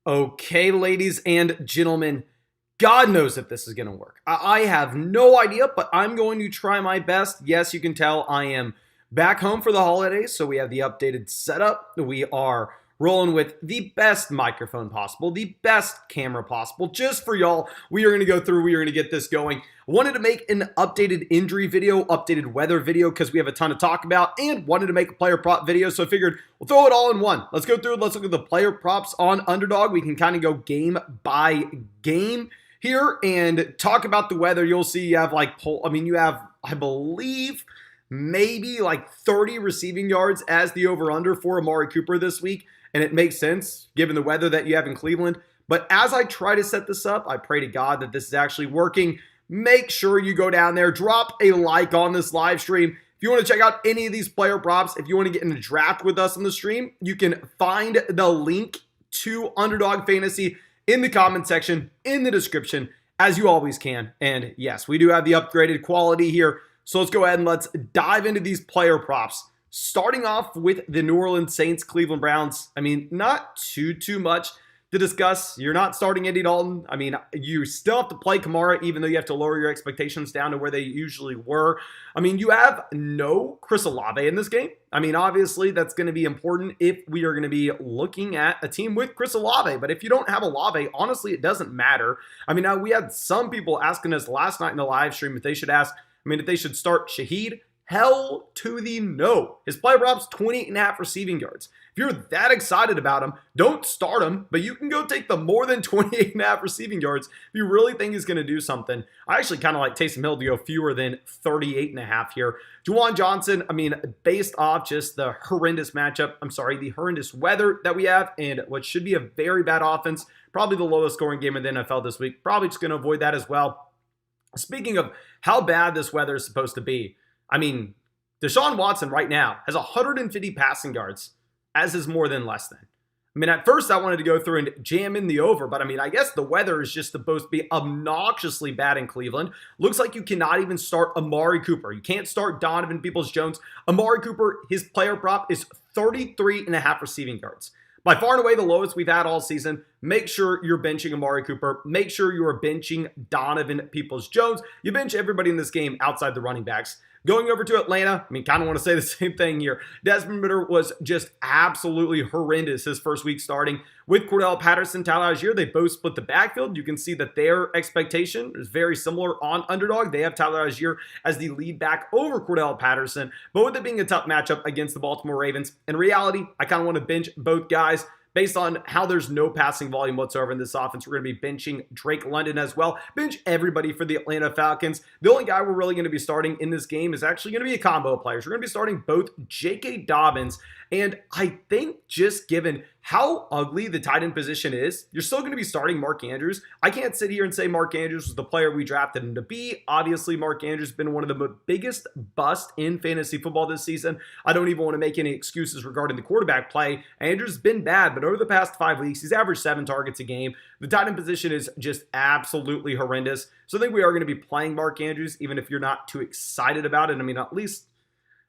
Okay, ladies and gentlemen, God knows if this is going to work. I have no idea, but I'm going to try my best. Yes, you can tell I am back home for the holidays, so we have the updated setup. We are rolling with the best microphone possible, the best camera possible, just for y'all. We are going to go through, we are going to get this going. I wanted to make an updated injury video, updated weather video, because we have a ton to talk about, and wanted to make a player prop video, so I figured we'll throw it all in one. Let's go through it. Let's look at the player props on Underdog. We can kind of go game by game here and talk about the weather. You'll see you have I believe, maybe like 30 receiving yards as the over-under for Amari Cooper this week. And it makes sense given the weather that you have in Cleveland. But as I try to set this up, I pray to God that this is actually working. Make sure you go down there, drop a like on this live stream. If you want to check out any of these player props, if you want to get in a draft with us on the stream, you can find the link to Underdog Fantasy in the comment section, in the description, as you always can. And yes, we do have the upgraded quality here. So let's go ahead and let's dive into these player props. Starting off with the New Orleans Saints, Cleveland Browns. I mean, not too much to discuss. You're not starting Andy Dalton. I mean, you still have to play Kamara, even though you have to lower your expectations down to where they usually were. I mean, you have no Chris Olave in this game. I mean, obviously, that's going to be important if we are going to be looking at a team with Chris Olave. But if you don't have Olave, honestly, it doesn't matter. I mean, now we had some people asking us last night in the live stream if they should start Shaheed. Hell to the no. His player props 28.5 receiving yards. If you're that excited about him, don't start him, but you can go take the more than 28.5 receiving yards if you really think he's going to do something. I actually kind of like Taysom Hill to go fewer than 38.5 here. Juwan Johnson, I mean, based off just the horrendous the horrendous weather that we have and what should be a very bad offense, probably the lowest scoring game in the NFL this week. Probably just going to avoid that as well. Speaking of how bad this weather is supposed to be, I mean, Deshaun Watson right now has 150 passing yards, as is more than less than. I mean, at first I wanted to go through and jam in the over, but I mean, I guess the weather is just supposed to be obnoxiously bad in Cleveland. Looks like you cannot even start Amari Cooper. You can't start Donovan Peoples-Jones. Amari Cooper, his player prop is 33.5 receiving yards. By far and away the lowest we've had all season. Make sure you're benching Amari Cooper. Make sure you are benching Donovan Peoples-Jones. You bench everybody in this game outside the running backs. Going over to Atlanta, I mean, kind of want to say the same thing here. Desmond Ridder was just absolutely horrendous his first week starting. With Cordell Patterson, Tyler Algier, they both split the backfield. You can see that their expectation is very similar on Underdog. They have Tyler Algier as the lead back over Cordell Patterson. But with it being a tough matchup against the Baltimore Ravens, in reality, I kind of want to bench both guys. Based on how there's no passing volume whatsoever in this offense, we're going to be benching Drake London as well. Bench everybody for the Atlanta Falcons. The only guy we're really going to be starting in this game is actually going to be a combo of players. We're going to be starting both J.K. Dobbins, and I think just given how ugly the tight end position is, you're still going to be starting Mark Andrews. I can't sit here and say Mark Andrews was the player we drafted him to be. Obviously, Mark Andrews has been one of the biggest busts in fantasy football this season. I don't even want to make any excuses regarding the quarterback play. Andrews has been bad, but over the past 5 weeks, he's averaged 7 targets a game. The tight end position is just absolutely horrendous. So I think we are going to be playing Mark Andrews, even if you're not too excited about it. I mean, at least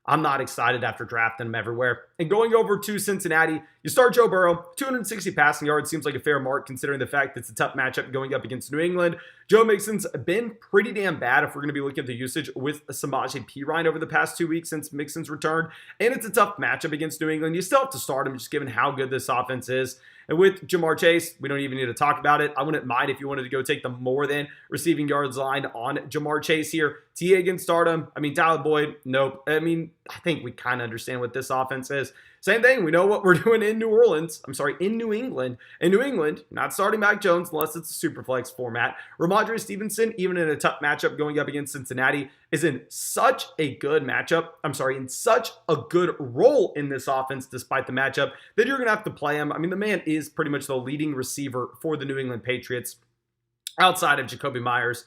I'm not excited after drafting him everywhere. And going over to Cincinnati, you start Joe Burrow, 260 passing yards, seems like a fair mark considering the fact that it's a tough matchup going up against New England. Joe Mixon's been pretty damn bad if we're going to be looking at the usage with Samaje Perine over the past 2 weeks since Mixon's returned. And it's a tough matchup against New England. You still have to start him just given how good this offense is. And with Jamar Chase, we don't even need to talk about it. I wouldn't mind if you wanted to go take the more than receiving yards line on Jamar Chase here. T. Higgins, start him. I mean, Tyler Boyd, nope. I mean, I think we kind of understand what this offense is. Same thing. We know what we're doing in New England. In New England, not starting Mac Jones unless it's a super flex format. Ramondre Stevenson, even in a tough matchup going up against Cincinnati, is in such a good matchup. In such a good role in this offense despite the matchup that you're going to have to play him. I mean, the man is pretty much the leading receiver for the New England Patriots outside of Jacoby Myers.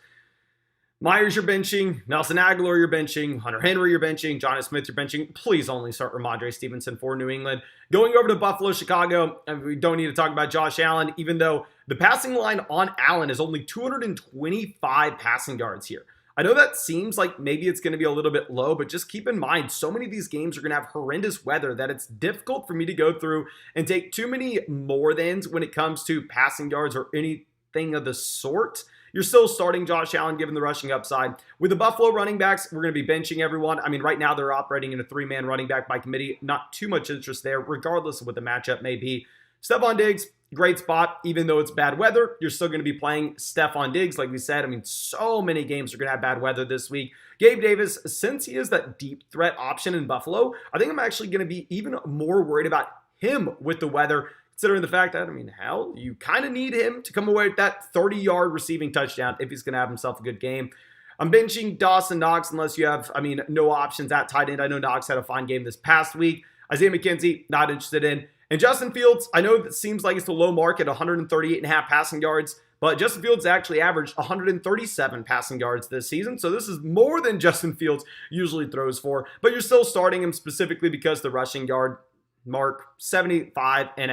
Myers, you're benching. Nelson Aguilar, you're benching. Hunter Henry, you're benching. Jonnu Smith, you're benching. Please only start Ramondre Stevenson for New England. Going over to Buffalo, Chicago, and we don't need to talk about Josh Allen, even though the passing line on Allen is only 225 passing yards here. I know that seems like maybe it's going to be a little bit low, but just keep in mind, so many of these games are going to have horrendous weather that it's difficult for me to go through and take too many more thans when it comes to passing yards or anything of the sort. You're still starting Josh Allen given the rushing upside. With the Buffalo running backs, we're going to be benching everyone. I mean, right now they're operating in a 3-man running back by committee. Not too much interest there, regardless of what the matchup may be. Stephon Diggs, great spot. Even though it's bad weather, you're still going to be playing Stephon Diggs, like we said. I mean, so many games are going to have bad weather this week. Gabe Davis, since he is that deep threat option in Buffalo, I think I'm actually going to be even more worried about him with the weather, considering the fact that, I mean, hell, you kind of need him to come away with that 30-yard receiving touchdown if he's going to have himself a good game. I'm benching Dawson Knox unless you have, no options at tight end. I know Knox had a fine game this past week. Isaiah McKenzie, not interested in. And Justin Fields, I know that seems like it's a low mark at 138.5 passing yards, but Justin Fields actually averaged 137 passing yards this season, so this is more than Justin Fields usually throws for, but you're still starting him specifically because the rushing yard mark, 75.5.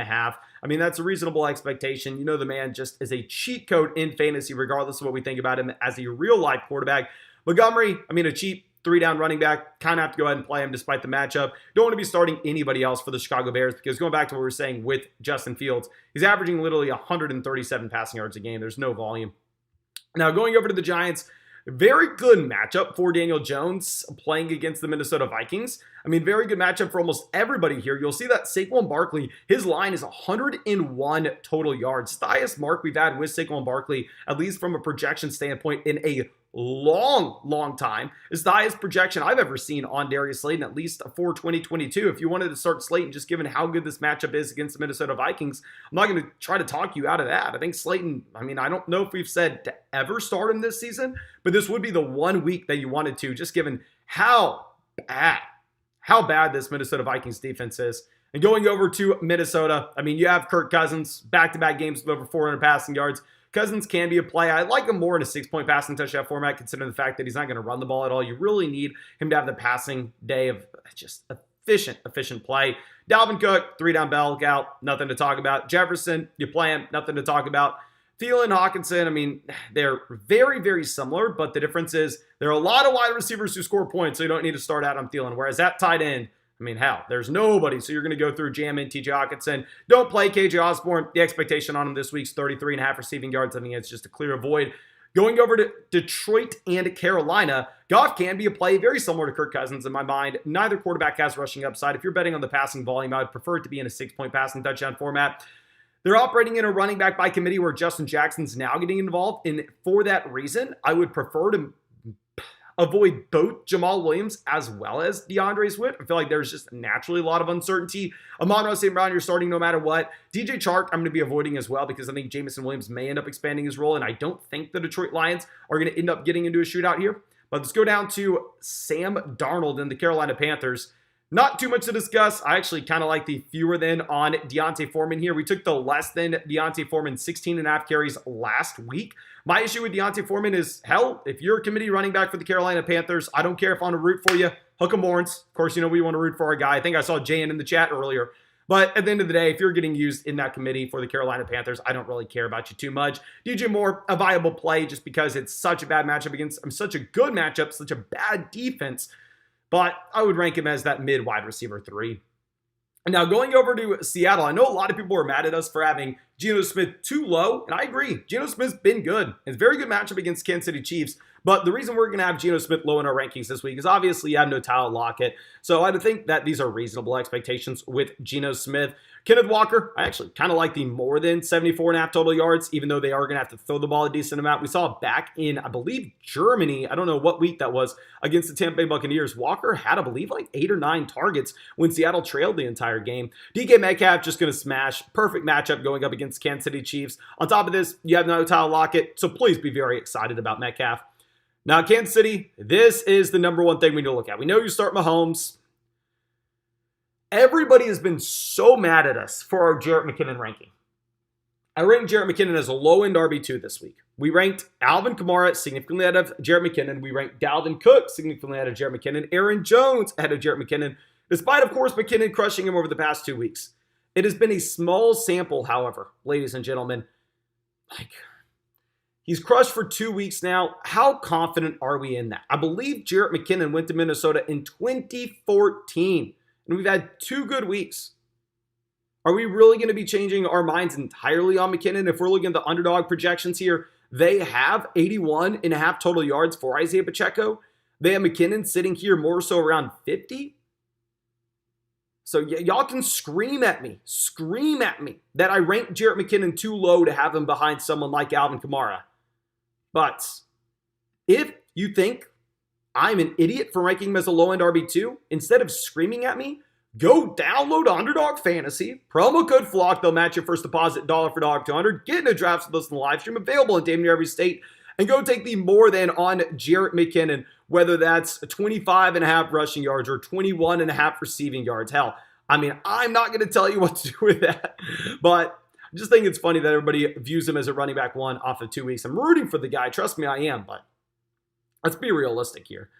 I mean, that's a reasonable expectation. You know, the man just is a cheat code in fantasy, regardless of what we think about him as a real-life quarterback. Montgomery, a cheap 3-down running back. Kind of have to go ahead and play him despite the matchup. Don't want to be starting anybody else for the Chicago Bears because going back to what we were saying with Justin Fields, he's averaging literally 137 passing yards a game. There's no volume. Now, going over to the Giants, very good matchup for Daniel Jones playing against the Minnesota Vikings. Very good matchup for almost everybody here. You'll see that Saquon Barkley, his line is 101 total yards. The highest mark we've had with Saquon Barkley, at least from a projection standpoint, in a long time. It's the highest projection I've ever seen on Darius Slayton, at least for 2022. If you wanted to start Slayton, just given how good this matchup is against the Minnesota Vikings, I'm not going to try to talk you out of that. I think Slayton, I don't know if we've said to ever start him this season, but this would be the 1 week that you wanted to, just given how bad this Minnesota Vikings defense is. And going over to Minnesota, you have Kirk Cousins, back-to-back games with over 400 passing yards. Cousins can be a play. I like him more in a 6-point passing touchdown format, considering the fact that he's not going to run the ball at all. You really need him to have the passing day of just efficient play. Dalvin Cook, 3-down bell out, nothing to talk about. Jefferson, you play him, nothing to talk about. Thielen, Hawkinson, they're very, very similar, but the difference is there are a lot of wide receivers who score points, so you don't need to start out on Thielen. Whereas at tight end, there's nobody. So you're going to go through jam in TJ Hawkinson. Don't play KJ Osborne. The expectation on him this week's 33.5 receiving yards. I think it's just a clear avoid. Going over to Detroit and Carolina, Goff can be a play very similar to Kirk Cousins in my mind. Neither quarterback has rushing upside. If you're betting on the passing volume, I would prefer it to be in a 6-point passing touchdown format. They're operating in a running back by committee where Justin Jackson's now getting involved. And for that reason, I would prefer to avoid both Jamal Williams as well as DeAndre Swift. I feel like there's just naturally a lot of uncertainty. Amon-Ra St. Brown, you're starting no matter what. DJ Chark, I'm going to be avoiding as well because I think Jameson Williams may end up expanding his role, and I don't think the Detroit Lions are going to end up getting into a shootout here. But let's go down to Sam Darnold and the Carolina Panthers. Not too much to discuss. I actually kind of like the fewer than on D'Onta Foreman here. We took the less than D'Onta Foreman 16.5 carries last week. My issue with D'Onta Foreman is, hell, if you're a committee running back for the Carolina Panthers, I don't care if I want to root for you. Hook 'em Lawrence. Of course, we want to root for our guy. I think I saw Jan in the chat earlier. But at the end of the day, if you're getting used in that committee for the Carolina Panthers, I don't really care about you too much. DJ Moore, a viable play just because it's such a bad matchup against such a good matchup, such a bad defense. But I would rank him as that mid wide receiver 3. Now, going over to Seattle, I know a lot of people are mad at us for having Geno Smith too low, and I agree. Geno Smith's been good. It's a very good matchup against Kansas City Chiefs, but the reason we're going to have Geno Smith low in our rankings this week is obviously you have no Tyler Lockett, so I think that these are reasonable expectations with Geno Smith. Kenneth Walker, I actually kind of like the more than 74.5 total yards, even though they are going to have to throw the ball a decent amount. We saw back in, I believe, Germany, I don't know what week that was, against the Tampa Bay Buccaneers. Walker had, I believe, like 8 or 9 targets when Seattle trailed the entire game. DK Metcalf just going to smash. Perfect matchup going up against Kansas City Chiefs. On top of this, you have no Tyler Lockett, so please be very excited about Metcalf. Now, Kansas City, this is the number one thing we need to look at. We know you start Mahomes. Everybody has been so mad at us for our Jerick McKinnon ranking. I ranked Jerick McKinnon as a low-end RB2 this week. We ranked Alvin Kamara significantly ahead of Jerick McKinnon. We ranked Dalvin Cook significantly ahead of Jerick McKinnon. Aaron Jones ahead of Jerick McKinnon, despite, of course, McKinnon crushing him over the past 2 weeks. It has been a small sample, however, ladies and gentlemen. He's crushed for 2 weeks now. How confident are we in that? I believe Jerick McKinnon went to Minnesota in 2014, and we've had 2 good weeks. Are we really going to be changing our minds entirely on McKinnon? If we're looking at the underdog projections here, they have 81.5 total yards for Isaiah Pacheco. They have McKinnon sitting here more so around 50. So y'all can scream at me that I ranked Jerick McKinnon too low to have him behind someone like Alvin Kamara. But if you think I'm an idiot for ranking him as a low-end RB2, instead of screaming at me, go download Underdog Fantasy. Promo code FLOCK. They'll match your first deposit dollar for dollar 200. Get into drafts with us in the live stream. Available in damn near every state. And go take the more than on Jerick McKinnon, whether that's 25.5 rushing yards or 21.5 receiving yards. Hell, I mean, I'm not going to tell you what to do with that, but I just think it's funny that everybody views him as a running back 1 off of 2 weeks. I'm rooting for the guy. Trust me, I am, but let's be realistic here.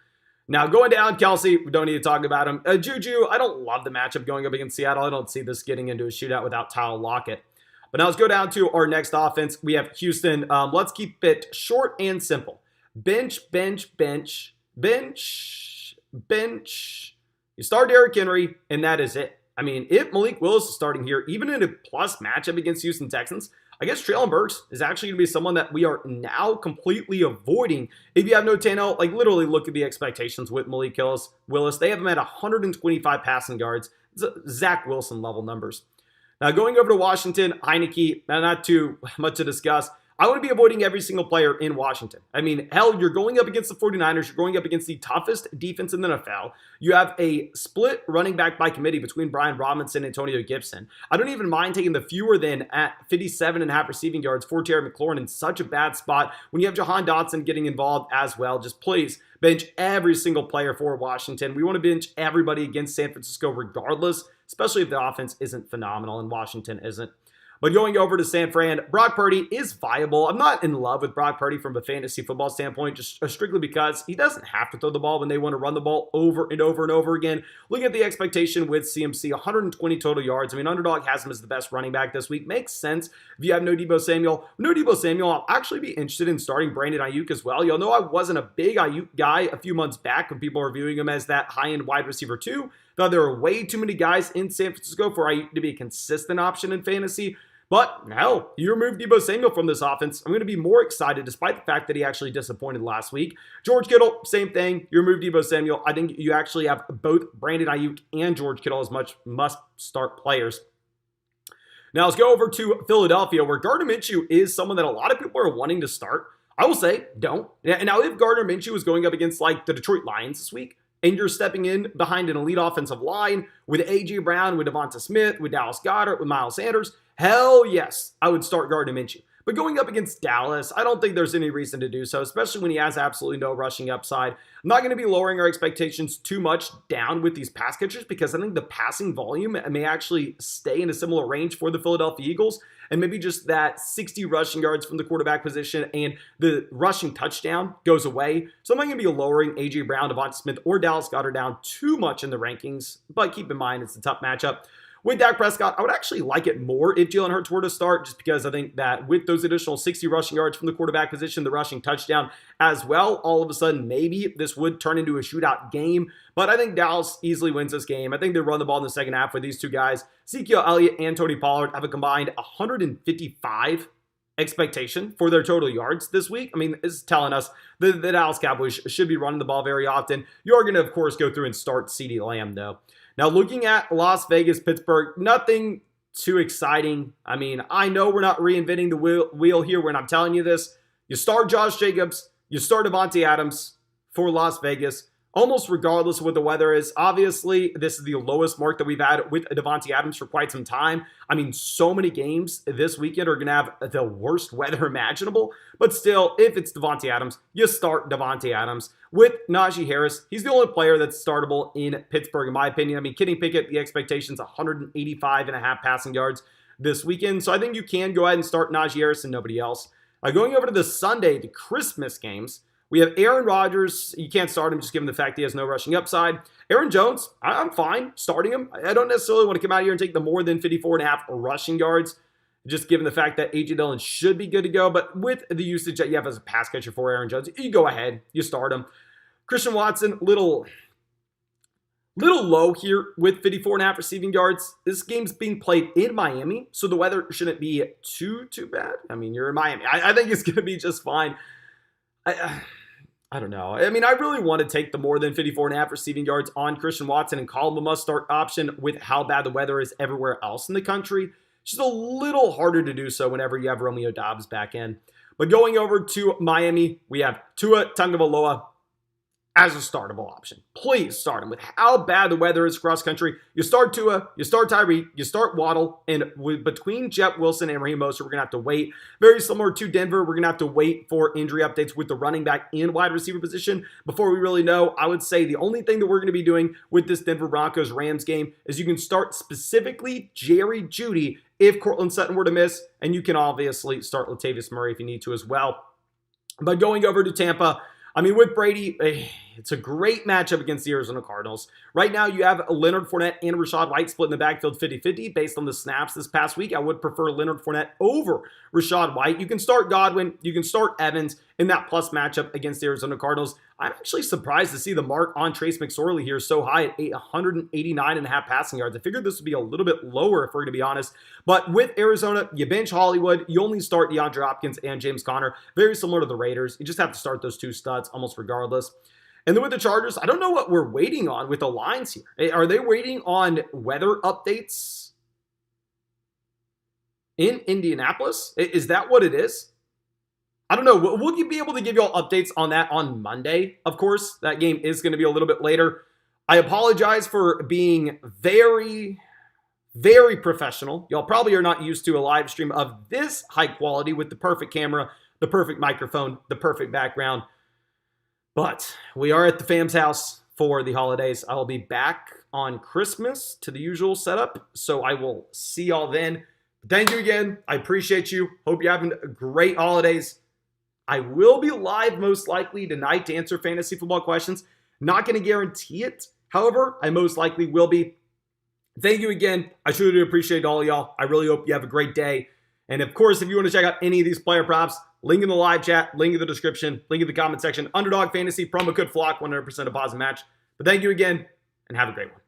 Now, going down, Kelce, we don't need to talk about him. Juju, I don't love the matchup going up against Seattle. I don't see this getting into a shootout without Tyler Lockett. But now let's go down to our next offense. We have Houston. Let's keep it short and simple. Bench, bench, bench, bench, bench. You start Derrick Henry, and that is it. I mean, if Malik Willis is starting here, even in a plus matchup against Houston Texans, I guess Treylon Burks is actually going to be someone that we are now completely avoiding. If you have no Tannehill, like literally look at the expectations with Malik Willis. They have him at 125 passing yards. It's Zach Wilson level numbers. Now going over to Washington, Heineke, not too much to discuss. I want to be avoiding every single player in Washington. I mean, hell, you're going up against the 49ers. You're going up against the toughest defense in the NFL. You have a split running back by committee between Brian Robinson and Antonio Gibson. I don't even mind taking the fewer than at 57.5 receiving yards for Terry McLaurin in such a bad spot when you have Jahan Dotson getting involved as well. Just please bench every single player for Washington. We want to bench everybody against San Francisco regardless, especially if the offense isn't phenomenal and Washington isn't. But going over to San Fran, Brock Purdy is viable. I'm not in love with Brock Purdy from a fantasy football standpoint, just strictly because he doesn't have to throw the ball when they want to run the ball over and over and over again. Look at the expectation with CMC, 120 total yards. I mean, Underdog has him as the best running back this week. Makes sense if you have no Deebo Samuel. No Deebo Samuel, I'll actually be interested in starting Brandon Ayuk as well. You'll know I wasn't a big Ayuk guy a few months back when people were viewing him as that high-end wide receiver too. Thought there were way too many guys in San Francisco for Ayuk to be a consistent option in fantasy. But hell, you remove Deebo Samuel from this offense, I'm going to be more excited despite the fact that he actually disappointed last week. George Kittle, same thing. You remove Deebo Samuel. I think you actually have both Brandon Ayuk and George Kittle as much must-start players. Now let's go over to Philadelphia, where Gardner Minshew is someone that a lot of people are wanting to start. I will say, don't. Now, if Gardner Minshew is going up against like the Detroit Lions this week, and you're stepping in behind an elite offensive line with A.J. Brown, with Devonta Smith, with Dallas Goedert, with Miles Sanders, hell yes, I would start Gardner Minshew. But going up against Dallas, I don't think there's any reason to do so, especially when he has absolutely no rushing upside. I'm not going to be lowering our expectations too much down with these pass catchers because I think the passing volume may actually stay in a similar range for the Philadelphia Eagles. And maybe just that 60 rushing yards from the quarterback position and the rushing touchdown goes away. So I'm not going to be lowering A.J. Brown, Devonta Smith, or Dallas Goedert down too much in the rankings. But keep in mind, it's a tough matchup. With Dak Prescott, I would actually like it more if Jalen Hurts were to start, just because I think that with those additional 60 rushing yards from the quarterback position, the rushing touchdown as well, all of a sudden, maybe this would turn into a shootout game. But I think Dallas easily wins this game. I think they run the ball in the second half with these two guys. Ezekiel Elliott and Tony Pollard have a combined 155 expectation for their total yards this week. I mean, it's telling us that the Dallas Cowboys should be running the ball very often. You're going to, of course, go through and start CeeDee Lamb, though. Now, looking at Las Vegas, Pittsburgh, nothing too exciting. I mean, I know we're not reinventing the wheel here when I'm telling you this. You start Josh Jacobs, you start Davante Adams for Las Vegas, almost regardless of what the weather is. Obviously, this is the lowest mark that we've had with Davante Adams for quite some time. I mean, so many games this weekend are going to have the worst weather imaginable. But still, if it's Davante Adams, you start Davante Adams. With Najee Harris, he's the only player that's startable in Pittsburgh, in my opinion. I mean, Kenny Pickett, the expectation's 185.5 passing yards this weekend. So I think you can go ahead and start Najee Harris and nobody else. Going over to the Sunday, the Christmas games, we have Aaron Rodgers. You can't start him just given the fact he has no rushing upside. Aaron Jones, I'm fine starting him. I don't necessarily want to come out here and take the more than 54.5 rushing yards. just given the fact that A.J. Dillon should be good to go. But with the usage that you have as a pass catcher for Aaron Jones, you go ahead, you start him. Christian Watson, little low here with 54.5 receiving yards. This game's being played in Miami, so the weather shouldn't be too bad. I mean, you're in Miami. I think it's going to be just fine. I don't know. I mean, I really want to take the more than 54.5 receiving yards on Christian Watson and call him a must-start option with how bad the weather is everywhere else in the country. It's just a little harder to do so whenever you have Romeo Doubs back in. But going over to Miami, we have Tua Tagovailoa as a startable option. Please start him. With how bad the weather is cross country, you start Tua, you start Tyreek, you start Waddle, and between Jeff Wilson and Raheem Mostert, we're going to have to wait. Very similar to Denver, we're going to have to wait for injury updates with the running back and wide receiver position before we really know. I would say the only thing that we're going to be doing with this Denver Broncos-Rams game is you can start specifically Jerry Jeudy if Courtland Sutton were to miss, and you can obviously start Latavius Murray if you need to as well. But going over to Tampa, I mean, with Brady, it's a great matchup against the Arizona Cardinals. Right now, you have Leonard Fournette and Rachaad White split in the backfield 50-50 based on the snaps this past week. I would prefer Leonard Fournette over Rachaad White. You can start Godwin. You can start Evans in that plus matchup against the Arizona Cardinals. I'm actually surprised to see the mark on Trace McSorley here so high at 189.5 passing yards. I figured this would be a little bit lower if we're going to be honest. But with Arizona, you bench Hollywood. You only start DeAndre Hopkins and James Conner. Very similar to the Raiders. You just have to start those two studs almost regardless. And then with the Chargers, I don't know what we're waiting on with the lines here. Are they waiting on weather updates in Indianapolis? Is that what it is? I don't know. Will you be able to give you all updates on that on Monday? Of course, that game is going to be a little bit later. I apologize for being very, very professional. Y'all probably are not used to a live stream of this high quality with the perfect camera, the perfect microphone, the perfect background. But we are at the fam's house for the holidays. I will be back on Christmas to the usual setup, so I will see y'all then. Thank you again. I appreciate you. Hope you're having great holidays. I will be live most likely tonight to answer fantasy football questions. Not going to guarantee it. However, I most likely will be. Thank you again. I truly do appreciate all y'all. I really hope you have a great day. And of course, if you want to check out any of these player props, link in the live chat, link in the description, link in the comment section. Underdog Fantasy, promo code FLOCK, 100% deposit match. But thank you again, and have a great one.